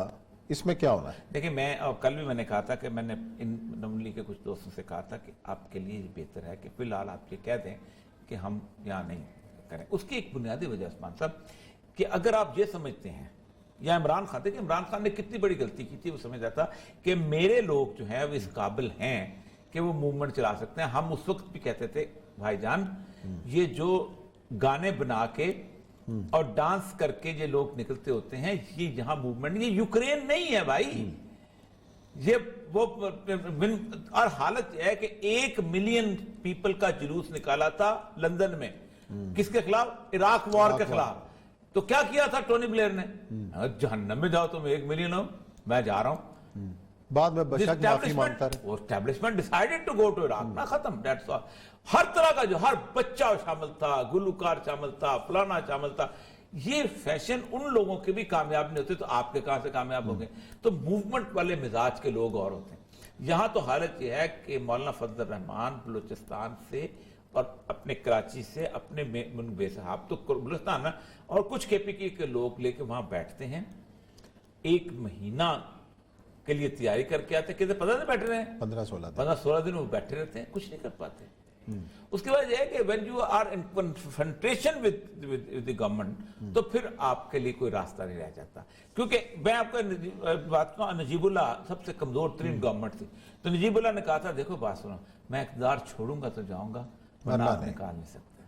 اس میں کیا ہونا ہے؟ دیکھیں، میں کل بھی میں نے کہا تھا کہ میں نے ان نملی کے کچھ دوستوں سے کہا تھا کہ آپ کے لیے بہتر ہے کہ فی الحال آپ یہ کہہ دیں کہ ہم یہاں نہیں کریں۔ اس کی ایک بنیادی وجہ عثمان صاحب کہ اگر آپ یہ سمجھتے ہیں، یا عمران خان، دیکھیں عمران خان نے کتنی بڑی غلطی کی تھی، وہ سمجھ رہا تھا کہ میرے لوگ جو ہیں وہ اس قابل ہیں کہ وہ موومنٹ چلا سکتے ہیں۔ ہم اس وقت بھی کہتے تھے بھائی جان، یہ جو گانے بنا کے اور ڈانس کر کے یہ لوگ نکلتے ہوتے ہیں، یہ یہاں موومنٹ، یہ یوکرین نہیں ہے بھائی، یہ وہ، اور حالت یہ ہے کہ 1 ملین پیپل کا جلوس نکالا تھا لندن میں، کس کے خلاف؟ عراق وار کے خلاف۔ تو کیا کیا تھا ٹونی بلیئر نے؟ جہنم میں جاؤ تم 1 ملین ہو، میں جا رہا ہوں۔ بعد میں بشک معافی مانگتا رہے۔ وہ establishment decided to go to Iraq, نہ ختم، دیٹس آل۔ ہر طرح کا جو ہر بچہ شامل تھا، گلوکار شامل تھا، فلانا شامل تھا۔ یہ فیشن ان لوگوں کے بھی کامیاب نہیں ہوتے تو آپ کے کہاں سے کامیاب ہو گئے؟ تو موومنٹ والے مزاج کے لوگ اور ہوتے ہیں۔ یہاں تو حالت یہ ہے کہ مولانا فضل الرحمان بلوچستان سے اور اپنے کراچی سے اپنے بے صاحب تو بلوچستان اور کچھ کے پی کے لوگ لے کے وہاں بیٹھتے ہیں، 1 مہینہ کے لیے تیاری کر کے آتے ہیں، کہتے 15 دن بیٹھے رہے ہیں، 15-16 دن وہ بیٹھے رہتے ہیں، کچھ نہیں کر پاتے۔ اس کے بعد یہ ہے کہ when you are in confrontation with the government تو پھر آپ کے لیے کوئی راستہ نہیں رہ جاتا۔ کیونکہ میں آپ کو بات کہوں، نجیب اللہ سب سے کمزور ترین گورنمنٹ تھی، تو نجیب اللہ نے کہا تھا دیکھو بات سنو، میں اقتدار چھوڑوں گا تو جاؤں گا، ورنہ آپ نکال نہیں سکتے۔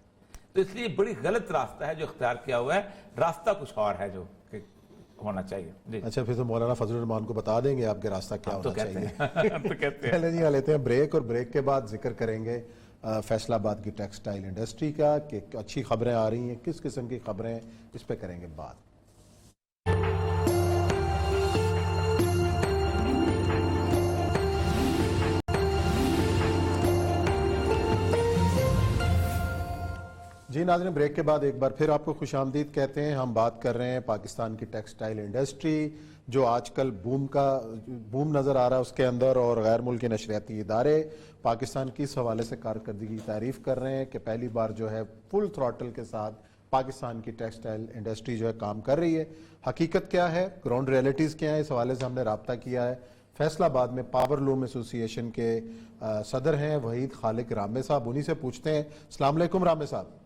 تو اس لیے بڑی غلط راستہ ہے جو اختیار کیا ہوا ہے، راستہ کچھ اور ہے جو ہونا چاہیے۔ جی اچھا، پھر تو مولانا فضل الرحمان کو بتا دیں گے آپ کے راستہ کیا ہونا چاہیے۔ کہتے ہیں پہلے جی لیتے ہیں بریک، اور بریک کے بعد ذکر کریں گے فیصل آباد کی ٹیکسٹائل انڈسٹری کا، کہ اچھی خبریں آ رہی ہیں، کس قسم کی خبریں، اس پہ کریں گے بات۔ جی ناظرین، بریک کے بعد ایک بار پھر آپ کو خوش آمدید کہتے ہیں۔ ہم بات کر رہے ہیں پاکستان کی ٹیکسٹائل انڈسٹری جو آج کل بوم نظر آ رہا ہے اس کے اندر، اور غیر ملکی نشریاتی ادارے پاکستان کی اس حوالے سے کارکردگی کی تعریف کر رہے ہیں کہ پہلی بار جو ہے فل تھراٹل کے ساتھ پاکستان کی ٹیکسٹائل انڈسٹری جو ہے کام کر رہی ہے۔ حقیقت کیا ہے، گراؤنڈ ریئلٹیز کیا ہیں، اس حوالے سے ہم نے رابطہ کیا ہے۔ فیصل آباد میں پاور لوم ایسوسی ایشن کے صدر ہیں وحید خالق رامے صاحب، انہی سے پوچھتے ہیں۔ السلام علیکم رامے صاحب۔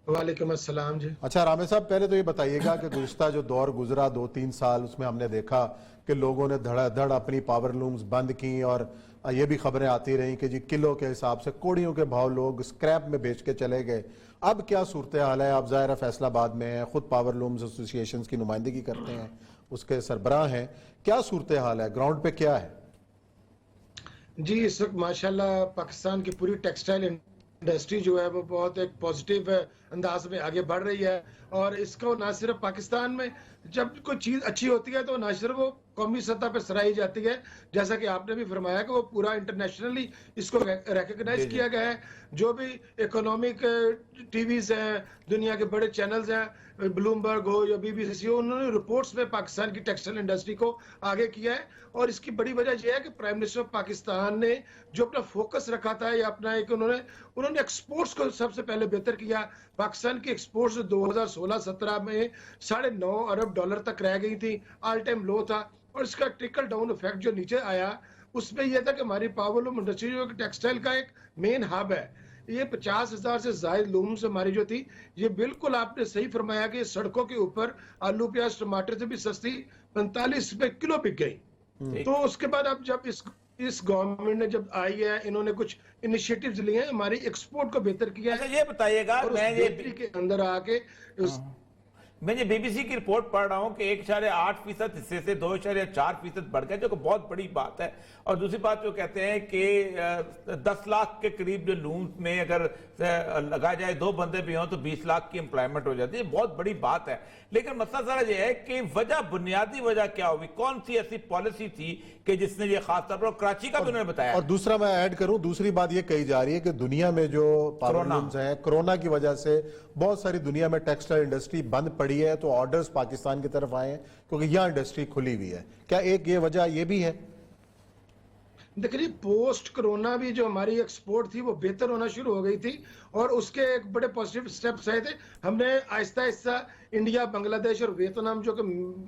وعلیکم السلام جی۔ اچھا رامے صاحب، پہلے تو یہ بتائیے گا کہ گزشتہ جو دور گزرا 2-3 سال، اس میں ہم نے دیکھا کہ لوگوں نے دھڑا دھڑ اپنی پاور لومز بند کی، اور یہ بھی خبریں آتی رہیں کہ جی کلو کے حساب سے کوڑیوں کے بھاؤ لوگ اسکریپ میں بیچ کے چلے گئے۔ اب کیا صورتحال ہے؟ آپ ظاہر ہے فیصل آباد میں ہیں، خود پاور لومز ایسوسی ایشنز کی نمائندگی کرتے ہیں، اس کے سربراہ ہیں. کیا صورتحال ہے, گراؤنڈ پہ کیا ہے؟ جی اس وقت ماشاءاللہ پاکستان کی پوری ٹیکسٹائل انڈسٹری جو ہے وہ بہت ایک پازیٹیو انداز میں آگے بڑھ رہی ہے, اور اس کو نہ صرف پاکستان میں جب کوئی چیز اچھی ہوتی ہے تو نہ صرف وہ قومی سطح پہ سراہی جاتی ہے, جیسا کہ آپ نے بھی فرمایا کہ وہ پورا انٹرنیشنلی اس کو ریکگنائز کیا گیا ہے. جو بھی اکنامک ٹی ویز ہیں, دنیا کے بڑے چینلز ہیں, بلومبرگ ہو یا بی بی سی ہو, انہوں نے رپورٹس میں پاکستان کی ٹیکسٹائل انڈسٹری کو آگے کیا ہے. اور اس کی بڑی وجہ یہ ہے کہ پرائم منسٹر آف پاکستان نے جو اپنا فوکس رکھا تھا یا اپنا ایک انہوں نے ایکسپورٹس کو سب سے پہلے بہتر کیا. پاکستان کی ایکسپورٹس 2016-17 میں $9.5 ارب تک رہ گئی تھی, آل ٹائم لو تھا. اور اس کا ٹرکل ڈاؤن افیکٹ جو نیچے آیا اس میں یہ تھا کہ ہماری پاور لوم انڈسٹری جو ٹیکسٹائل کا ایک مین ہب ہے, یہ 50,000 سے زائد لومز ہماری جو تھی, یہ بالکل آپ نے صحیح فرمایا کہ سڑکوں کے اوپر آلو پیاز ٹماٹر سے بھی سستی 45 روپے کلو بک گئی. تو اس کے بعد اب جب اس گورنمنٹ نے جب آئی ہے, انہوں نے کچھ انیشیٹیوز لیے ہیں, ہماری ایکسپورٹ کو بہتر کیا ہے. یہ بتائیے گا, اور اس بہتری کے اندر آ کے میں یہ بی بی سی کی رپورٹ پڑھ رہا ہوں کہ 1.8% حصے سے 2.4% بڑھ گیا, جو کہ بہت بڑی بات ہے. اور دوسری بات جو کہتے ہیں کہ 10 لاکھ کے قریب جو لومز میں اگر لگا جائے 2 بندے بھی ہوں تو 20 لاکھ کی امپلائمنٹ ہو جاتی ہے. بہت بڑی بات ہے. لیکن مسئلہ ذرا یہ ہے کہ وجہ, بنیادی وجہ کیا ہوئی, کون سی ایسی پالیسی تھی کہ جس نے یہ خاص طور پر, اور کراچی کا بھی انہوں نے بتایا. اور دوسرا میں ایڈ کروں, دوسری بات یہ کہی جا رہی ہے کہ دنیا میں جو پاور لومز ہیں, کرونا کی وجہ سے بہت ساری دنیا میں ٹیکسٹائل انڈسٹری بند پڑی ہے, تو آرڈرز پاکستان کی طرف آئے ہیں کیونکہ یہاں انڈسٹری کھلی ہوئی ہے. کیا ایک یہ وجہ یہ بھی ہے؟ دیکھیے پوسٹ کرونا بھی جو ہماری ایکسپورٹ تھی وہ بہتر ہونا شروع ہو گئی تھی, اور اس کے ایک بڑے پازیٹیو سٹیپس آئے تھے. ہم نے آہستہ آہستہ انڈیا, بنگلہ دیش اور ویتنام جو کہ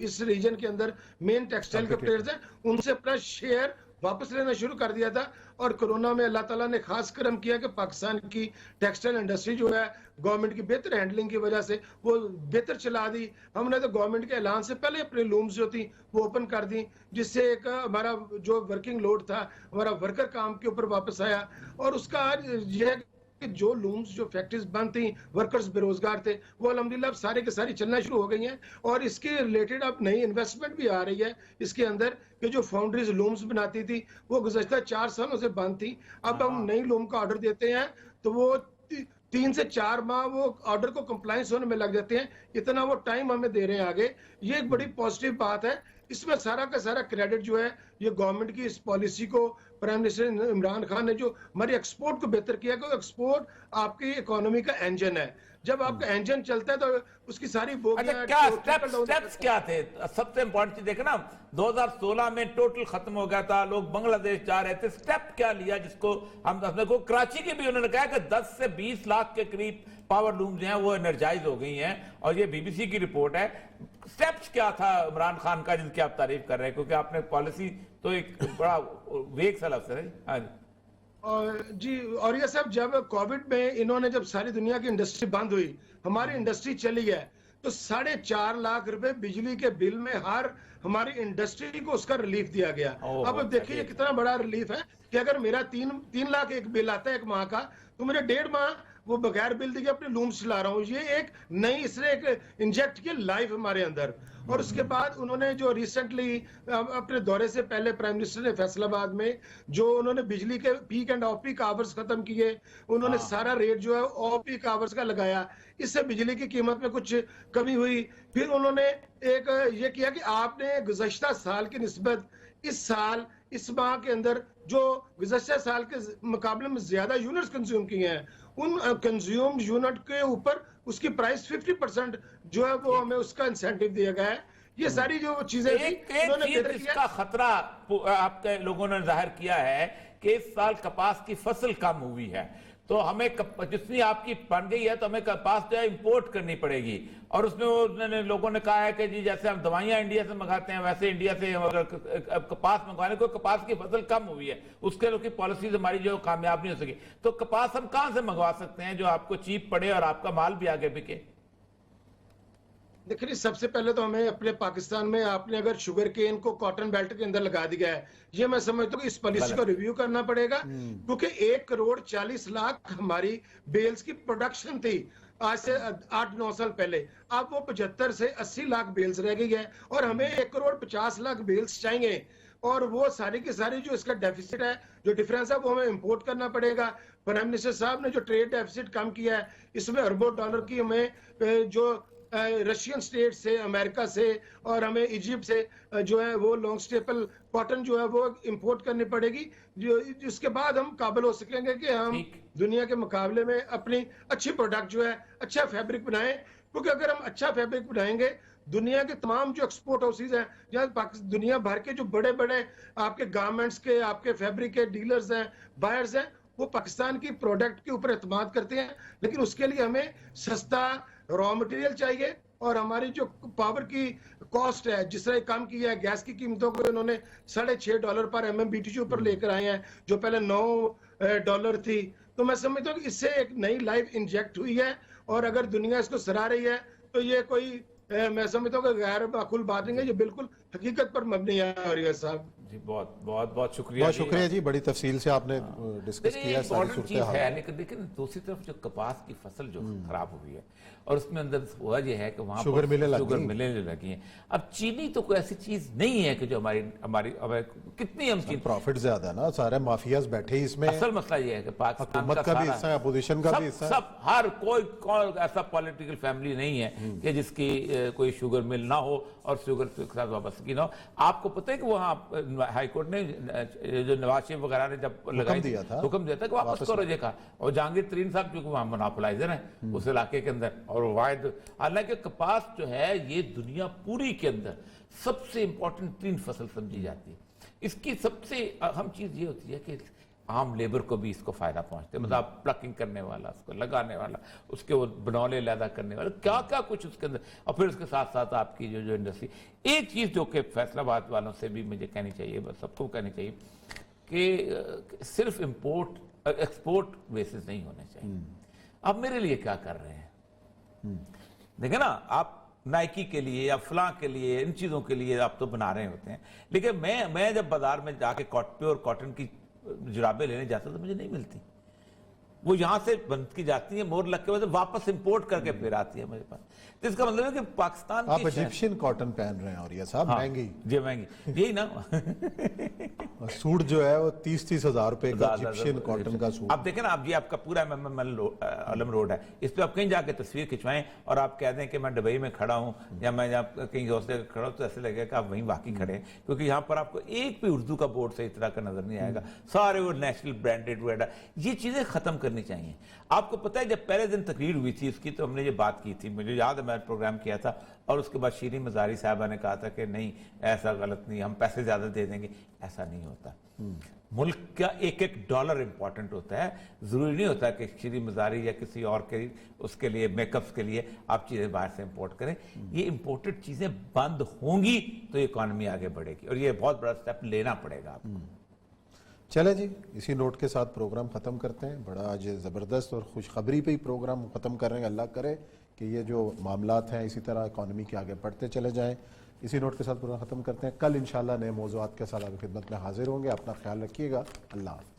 اس ریجن کے اندر مین ٹیکسٹائل کے پلیئرز ہیں, ان سے اپنا شیئر واپس لینا شروع کر دیا تھا. اور کرونا میں اللہ تعالیٰ نے خاص کرم کیا کہ پاکستان کی ٹیکسٹائل انڈسٹری جو ہے گورنمنٹ کی بہتر ہینڈلنگ کی وجہ سے وہ بہتر چلا دی. ہم نے تو گورنمنٹ کے اعلان سے پہلے اپنے لومز جو تھی وہ اوپن کر دی, جس سے ایک ہمارا جو ورکنگ لوڈ تھا, ہمارا ورکر کام کے اوپر واپس آیا. اور اس کا یہ ہے کہ جو لومز جو فیکٹریز بند تھیں, ورکرز بے روزگار تھے, وہ الحمدللہ اب سارے کے ساری چلنا شروع ہو گئی ہیں. اور اس کے ریلیٹڈ اب نئی انویسٹمنٹ بھی آ رہی ہے اس کے اندر, کہ جو فاؤنڈریز لومز بناتی تھی وہ گزشتہ 4 سالوں سے بند تھی. اب ہم نئی لوم کا آرڈر دیتے ہیں تو وہ 3 سے 4 ماہ وہ آرڈر کو کمپلائنس ہونے میں لگ جاتے ہیں, اتنا وہ ٹائم ہمیں دے رہے ہیں آگے. یہ ایک بڑی پازیٹیو بات ہے. اس میں سارا کا سارا کریڈٹ جو ہے یہ گورنمنٹ کی اس پالیسی کو, پرائم منسٹر عمران خان نے جو ہماری ایکسپورٹ کو بہتر کیا, کہ ایکسپورٹ آپ کی اکانومی کا انجن ہے. جب آپ کا انجن چلتا ہے تو اس کی ساری بوگیاں کیا سٹیپس کیا تھے؟ سب سے امپورٹنٹ چیز دیکھیں نا, 2016 میں ٹوٹل ختم ہو گیا تھا, لوگ بنگلہ دیش جا رہے تھے. سٹیپ کیا لیا جس کو ہم کو کراچی کی بھی انہوں نے کہا کہ 10 سے 20 لاکھ کے قریب پاور لومز ہیں وہ انرجائز ہو گئی ہیں, اور یہ بی بی سی کی رپورٹ ہے. سٹیپس کیا تھا عمران خان کا جن کی آپ تعریف کر رہے ہیں, کیونکہ آپ نے پالیسی تو ایک بڑا ویک سا لفظ ہے. ہاں جی, اور یہ سب جب کووڈ میں انہوں نے جب ساری دنیا کی انڈسٹری بند ہوئی, ہماری انڈسٹری چلی ہے, تو 4.5 لاکھ روپے بجلی کے بل میں ہر ہماری انڈسٹری کو اس کا ریلیف دیا گیا. اب دیکھیے یہ کتنا بڑا ریلیف ہے کہ اگر میرا 3 لاکھ ایک بل آتا ہے ایک ماہ کا, تو میرے 1.5 ماہ وہ بغیر بل دیے اپنے لومز چلا رہا ہوں. یہ ایک نئی اس نے ایک انجیکٹ کی لائف ہمارے اندر. اور اس کے بعد انہوں نے جو ریسنٹلی اپنے دورے سے پہلے پرائم منسٹر نے فیصل آباد میں جو انہوں نے بجلی کے peak and off peak hours ختم کیے, انہوں نے سارا ریٹ جو ہے آف پیک آورز کا لگایا, اس سے بجلی کی قیمت میں کچھ کمی ہوئی. پھر انہوں نے ایک یہ کیا کہ آپ نے گزشتہ سال کی نسبت اس سال اس ماہ کے اندر جو گزشتہ سال کے مقابلے میں زیادہ یونٹس کنزیوم کیے ہیں, ان کنزیوم یونٹ کے اوپر اس کی پرائس 50% جو ہے وہ ہمیں اس کا انسینٹیو دیا گیا ہے. یہ ساری جو چیزیں ایک چیز اس کا خطرہ آپ کے لوگوں نے ظاہر کیا ہے کہ اس سال کپاس کی فصل کم ہوئی ہے, تو ہمیں جتنی آپ کی بن گئی ہے تو ہمیں کپاس جو ہے امپورٹ کرنی پڑے گی. اور اس میں لوگوں نے کہا ہے کہ جی جیسے ہم دوائیاں انڈیا سے منگاتے ہیں ویسے انڈیا سے کپاس منگوانے کو, کپاس کی فصل کم ہوئی ہے, اس کے لوگ کی پالیسیز ہماری جو کامیاب نہیں ہو سکی. تو کپاس ہم کہاں سے منگوا سکتے ہیں جو آپ کو چیپ پڑے اور آپ کا مال بھی آگے بکے؟ دیکھیں سب سے پہلے تو ہمیں اپنے پاکستان میں آپ نے اگر شوگر کین کو کاٹن بیلٹ کے اندر لگا دیا ہے, یہ میں سمجھتا ہوں کہ اس پالیسی کو ریویو کرنا پڑے گا, کیونکہ 1.40 کروڑ ہماری بیلز کی پروڈکشن تھی آج سے 8-9 سال پہلے. اب وہ 75 سے 80 لاکھ بیلز رہ گئی ہے اور ہمیں 1,50,00,000 بیلز چاہیے. اور وہ ساری کی ساری جو اس کا ڈیفیسٹ ہے, جو ڈیفرنس ہے, وہ ہمیں امپورٹ کرنا پڑے گا. پرائم منسٹر صاحب نے جو ٹریڈ ڈیفیسٹ کم کیا ہے, اس میں اربوں ڈالر کی ہمیں جو رشین سٹیٹ سے, امریکہ سے اور ہمیں ایجپٹ سے جو ہے وہ لانگ سٹیپل کاٹن جو ہے وہ امپورٹ کرنی پڑے گی, جس کے بعد ہم قابل ہو سکیں گے کہ ہم دنیا کے مقابلے میں اپنی اچھی پروڈکٹ جو ہے, اچھا فیبرک بنائیں. کیونکہ اگر ہم اچھا فیبرک بنائیں گے, دنیا کے تمام جو ایکسپورٹ ہاؤسز ہیں, جہاں دنیا بھر کے جو بڑے بڑے آپ کے گارمنٹس کے, آپ کے فیبرک کے ڈیلرز ہیں, بائرز ہیں, وہ پاکستان کی پروڈکٹ کے اوپر اعتماد کرتے ہیں. لیکن اس کے لیے ہمیں سستا را مٹیریل چاہیے, اور ہماری جو پاور کی کاسٹ ہے, جس طرح کم کی ہے, گیس کی قیمتوں کو انہوں نے $6.5 پر MMBTU پر لے کر آئے ہیں, جو پہلے $9 تھی. تو میں سمجھتا ہوں کہ اس سے ایک نئی لائف انجیکٹ ہوئی ہے, اور اگر دنیا اس کو سراہ رہی ہے تو یہ کوئی میں سمجھتا ہوں کہ غیر معقول بات نہیں ہے, یہ بالکل حقیقت پر مبنی ہے. اور صاحب جی بہت بہت بہت شکریہ. بہت شکریہ جی, بڑی تفصیل سے آپ نے ڈسکس کیا ساری صورتحال. ہے لیکن دوسری طرف جو کپاس کی فصل جو خراب ہوئی ہے, اور اس میں اندر ہوا یہ ہے کہ وہاں شوگر ملیں لگی ہیں. اب چینی تو کوئی ایسی چیز نہیں ہے کہ جو ہماری کتنی ہم چینی, پروفٹ زیادہ نا, سارے مافیاز بیٹھے اس میں. اصل مسئلہ یہ ہے کہ پاکستان حکومت کا بھی حصہ ہے, اپوزیشن کا بھی حصہ ہے, سب ہر کوئی ایسا پولیٹیکل فیملی نہیں ہے کہ جس کی کوئی شوگر مل نہ ہو اور شوگر کے ساتھ وابستگی نہ ہو. آپ کو پتہ ہے کہ وہاں ہائی کورٹ نے جو نواز شریف وغیرہ نے جب لگائی تھی, حکم دیا تھا کہ واپس کرو یہ کہا. اور جہانگیر ترین صاحب کیونکہ وہاں مناپلائزر ہیں اس علاقے کے اندر, اور واحد, حالانکہ کپاس جو ہے یہ دنیا پوری کے اندر سب سے امپورٹنٹ 3 فصل سمجھی جاتی ہے. اس کی سب سے اہم چیز یہ ہوتی ہے کہ عام لیبر کو بھی اس کو فائدہ پہنچتے, مطلب پلکنگ کرنے والا, اس کو لگانے والا, اس کے وہ بنولے لیدا کرنے والا, کیا کیا کچھ اس کے اندر. اور پھر اس کے ساتھ ساتھ آپ کی جو انڈسٹری. ایک چیز جو کہ فیصل آباد والوں سے بھی مجھے کہنی چاہیے, بس سب کو کہنی چاہیے, کہ صرف امپورٹ ایکسپورٹ بیسز نہیں ہونے چاہیے. آپ میرے لیے کیا کر رہے ہیں؟ دیکھیں نا, آپ نائکی کے لیے یا فلاں کے لیے, ان چیزوں کے لیے آپ تو بنا رہے ہوتے ہیں, لیکن میں جب بازار میں جا کے پیور کاٹن کی جرابیں لینے جاتا تو مجھے نہیں ملتی. وہ یہاں سے بند کی جاتی ہیں مور لگ کے, وجہ واپس امپورٹ کر کے پھر آتی ہے میرے پاس. تو اس کا مطلب ہے کہ پاکستان آپ ایجپشین کاٹن پہن رہے ہیں, اور یہ صاحب مہنگی, جی مہنگی, یہی نا. سوٹ جو ہے وہ 30-30 ہزار روپے کا ایجپشین کاٹن کا سوٹ. آپ دیکھیں نا, آپ جی آپ کا پورا علم روڈ ہے, اس پہ آپ کہیں جا کے تصویر کھنچوائیں اور آپ کہہ دیں کہ میں دبئی میں کھڑا ہوں یا میں کہیں دوسرے کھڑا ہوں, تو ایسے لگے کہ آپ وہیں واقعی کھڑے ہیں, کیونکہ یہاں پر آپ کو ایک بھی اردو کا بورڈ صحیح طرح کا نظر نہیں آئے گا. سارے وہ نیشنل برانڈیڈ وغیرہ, یہ چیزیں ختم کرنی چاہیے. آپ کو پتہ ہے جب پہلے دن تقریر ہوئی تھی اس کی, تو ہم نے یہ بات کی تھی, مجھے یاد ہے میں پروگرام کیا تھا, اور اس کے بعد شیریں مزاری صاحبہ نے کہا تھا کہ نہیں ایسا غلط نہیں, ہم پیسے زیادہ دے دیں گے. ایسا نہیں ہوتا. ملک کا ایک ڈالر امپورٹنٹ ہوتا ہے. ضروری نہیں ہوتا کہ شیریں مزاری یا کسی اور کے اس کے لیے میک اپس کے لیے آپ چیزیں باہر سے امپورٹ کریں. یہ امپورٹڈ چیزیں بند ہوں گی تو اکانومی آگے بڑھے گی, اور یہ بہت بڑا سٹیپ لینا پڑے گا آپ کو. چلے جی, اسی نوٹ کے ساتھ پروگرام ختم کرتے ہیں. بڑا آج زبردست اور خوشخبری پہ ہی پروگرام ختم کر رہے ہیں. اللہ کرے کہ یہ جو معاملات ہیں اسی طرح اکانومی کے آگے بڑھتے چلے جائیں. اسی نوٹ کے ساتھ پروگرام ختم کرتے ہیں. کل انشاءاللہ نئے موضوعات کے ساتھ آپ کی خدمت میں حاضر ہوں گے. اپنا خیال رکھیے گا. اللہ حافظ.